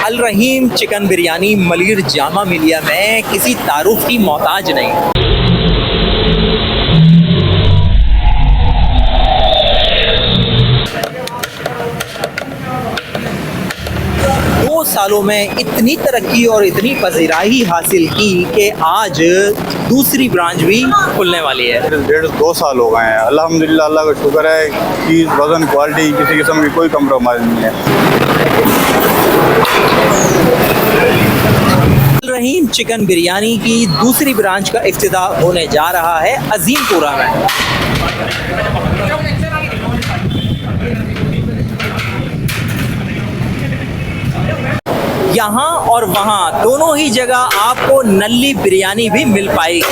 अल रहीम chicken biryani Malir Jama मिलिया में किसी तारुफ की मोहताज नहीं। 2 सालों में इतनी तरक्की और इतनी पजीराई हासिल की कि आज दूसरी ब्रांच भी खुलने वाली है। 1.5-2 साल हो गए हैं। अल्हम्दुलिल्लाह, अल्लाह का शुक्र है कि वज़न क्वालिटी किसी किस्म की कोई कम्प्रोमाइज़ नहीं है। अल रहीम चिकन बिरयानी की दूसरी ब्रांच का इफ्तिताह होने जा रहा है अजीमपुरा में। यहाँ और वहाँ दोनों ही जगह आपको नल्ली बिरयानी भी मिल पाएगी।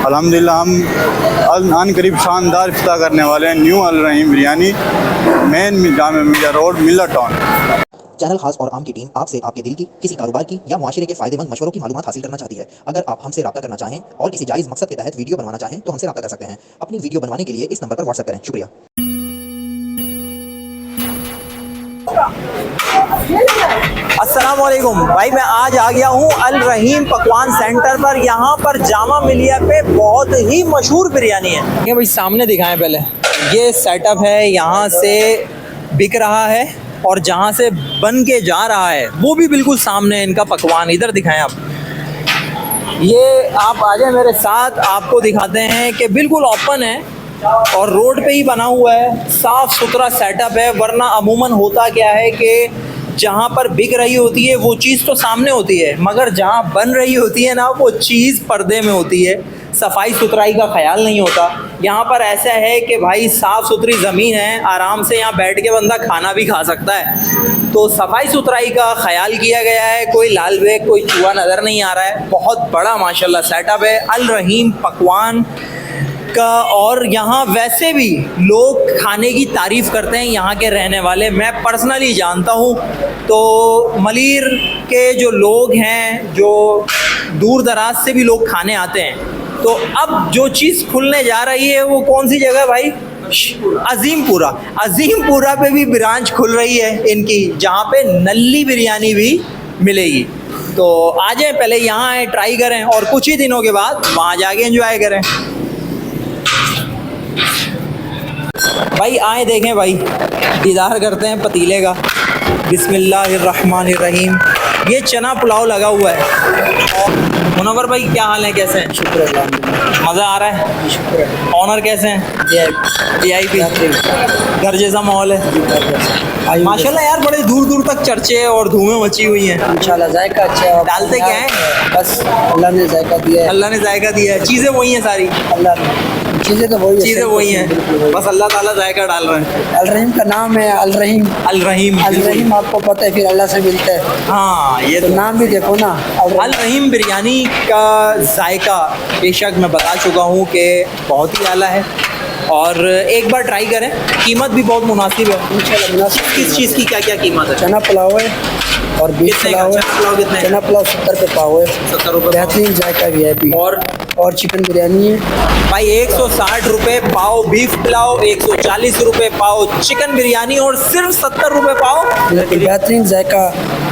अल्हम्दुलिल्लाह, हम आन करीब शानदार इफ्तिताह करने वाले हैं न्यू अल रहीम बिरयानी, मेन जामा मिलिया रोड, मिल्लर टाउन। चैनल खास और आम की टीम आपसे आपके दिल की, किसी कारोबार की या मुआशरे के फायदेमंद मशवरों की मालूमात हासिल करना चाहती है। अगर आप हमसे रब्ता करना चाहें और किसी जायज़ मकसद के तहत वीडियो बनवाना चाहें तो हमसे रब्ता कर सकते हैं। अपनी वीडियो बनवाने के लिए इस नंबर पर व्हाट्सएप करें। शुक्रिया। अस्सलाम वालेकुम भाई, मैं आज आ गया हूँ अल रहीम पकवान सेंटर पर। यहाँ पर जामा मिलिया पे बहुत ही मशहूर बिरयानी है। ये भाई सामने दिखाएं पहले, ये सेटअप है, यहाँ से बिक रहा है और जहाँ से बन के जा रहा है वो भी बिल्कुल सामने इनका पकवान। इधर दिखाएं आप, ये आप आ जाए मेरे साथ, आपको दिखाते हैं कि बिल्कुल ओपन है और रोड पे ही बना हुआ है, साफ़ सुथरा सेटअप है। वरना अमूमन होता क्या है कि जहाँ पर बिक रही होती है वो चीज़ तो सामने होती है, मगर जहाँ बन रही होती है ना वो चीज़ पर्दे में होती है, सफाई सुथराई का ख्याल नहीं होता। यहाँ पर ऐसा है कि भाई साफ़ सुथरी ज़मीन है, आराम से यहाँ बैठ के बंदा खाना भी खा सकता है, तो सफाई सुथराई का ख्याल किया गया है। कोई लाल बेग, कोई चूहा नज़र नहीं आ रहा है। बहुत बड़ा माशाल्लाह सेटअप है अल रहीम पकवान का। और यहाँ वैसे भी लोग खाने की तारीफ़ करते हैं, यहाँ के रहने वाले, मैं पर्सनली जानता हूँ। तो मलिर के जो लोग हैं, जो दूर दराज से भी लोग खाने आते हैं, तो अब जो चीज़ खुलने जा रही है वो कौन सी जगह भाई? अजीमपुरा। अजीमपुरा पे भी ब्रांच खुल रही है इनकी, जहाँ पे नल्ली बिरयानी भी मिलेगी। तो आ जाए, पहले यहाँ आए, ट्राई करें और कुछ ही दिनों के बाद वहाँ जाके एंजॉय करें। भाई आए देखें भाई, दीदार करते हैं पतीले का। बिस्मिल्लाहिर्रहमानिर्रहीम। ये चना पुलाव लगा हुआ है। और मुनव्वर भाई क्या हाल है, कैसे हैं? शुक्र, मज़ा आ रहा है? शुक्र। ऑनर कैसे हैं? VIP घर जैसा माहौल है माशाल्लाह। यार बड़े दूर दूर तक चर्चे और धूमें मची हुई हैं। इंशाल्लाह जायका अच्छा है। डालते क्या है? बस अल्लाह ने जायका दिया है। अल्लाह ने जायका दिया है, चीज़ें वही हैं सारी। अल्लाह ने चीज़ें तो वही है, चीज़ें वही हैं, बस अल्लाह ताला जायका डाल रहे हैं। अल रहीम का नाम है, अल रहीम। अल रहीम, अल रहीम आपको पता है, फिर अल्लाह से मिलता है। हाँ, ये तो नाम भी देखो ना, अल रहीम बिरयानी का जायका बेशक मैं बता चुका हूँ कि बहुत ही आला है और एक बार ट्राई करें। कीमत भी बहुत मुनासिब है इंशाल्लाह। मुनासिब किस चीज़ की क्या क्या कीमत है? चना पुलाव है और बीफ कितने का? पुलाव है। चना पुलाव कितने? चना पुलाव 70 रुपये पाव है, 70 रुपये। बेहतरीन जायका VIP। और चिकन बिरयानी है भाई 160 रुपये पाव बीफ पुलाव, 140 रुपये पाव चिकन बिरयानी और सिर्फ 70 रुपये पाव बेहतरीन जायका।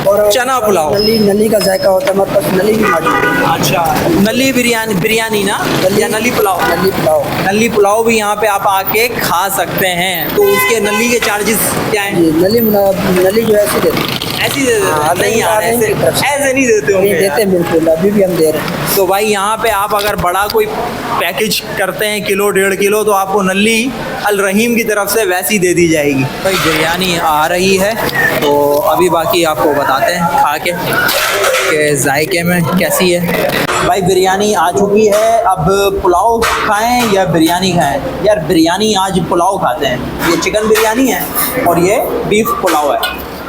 और चना पुलाव। नली का जायका होता है, हमारे पास नली भी मौजूद है। अच्छा, नली बिरयानी ना, या नली पुलाव? नली पुलाव। नली पुलाव भी यहाँ पे आप आके खा सकते हैं। तो उसके नली के चार्जेस क्या हैं? नली जो है ऐसे देते हैं। ऐसे ही दे देते हैं? नहीं यार, ऐसे नहीं देते नहीं होंगे देते यार। बिल्कुल, अभी भी हम दे रहे हैं। तो भाई यहाँ पे आप अगर बड़ा कोई पैकेज करते हैं, किलो 1.5 किलो, तो आपको नल्ली अल रहीम की तरफ से वैसी दे दी जाएगी। भाई बिरयानी आ रही है, तो अभी बाकी आपको बताते हैं खा के कि जायके में कैसी है। भाई बिरयानी आ चुकी है, अब पुलाव खाएं या बिरयानी खाएं? यार बिरयानी आज पुलाव खाते हैं। ये चिकन बिरयानी है और ये बीफ पुलाव है,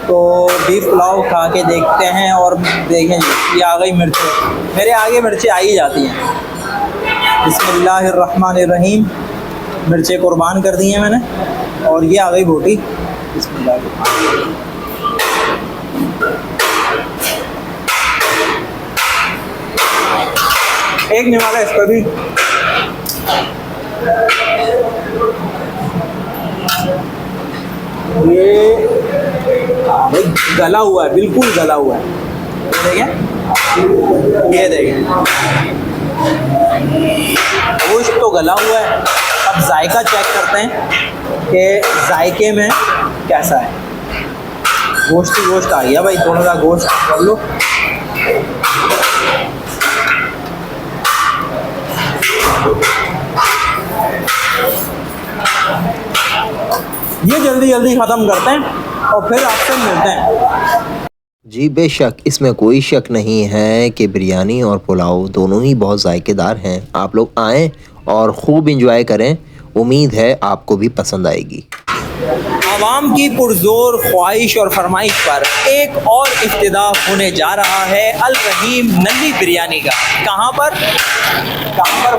तो बीफ पुलाव खा के देखते हैं। और देखें जी, ये आ गई मिर्चें, मेरे आगे मिर्चें आ ही जाती हैं। बिस्मिल्लाहिर्रहमानिर्रहीम। मिर्चें कुर्बान कर दी हैं मैंने और ये आ गई बोटी। बिस्मिल्लाह। एक निवाला इस पर भी। ये भाई गला हुआ है, बिल्कुल गला हुआ है। ये देखें, गोश्त तो गला हुआ है। अब जायका चेक करते हैं कि जायके में कैसा है। गोश्त ही गोश्त आ गया भाई, दोनों का गोश्त कर लो। ये जल्दी जल्दी ख़त्म करते हैं और फिर आपसे मिलते हैं। जी बेशक, इसमें कोई शक नहीं है कि बिरयानी और पुलाव दोनों ही बहुत जायकेदार हैं। आप लोग आएँ और ख़ूब इंजॉय करें। उम्मीद है आपको भी पसंद आएगी। आवाम की पुरजोर ख्वाहिश और फरमाइश पर एक और इफ्तिदा होने जा रहा है अल रहीम नन्ही बिरयानी का। कहाँ पर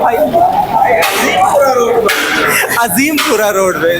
भाई? अजीमपुरा रोड पे।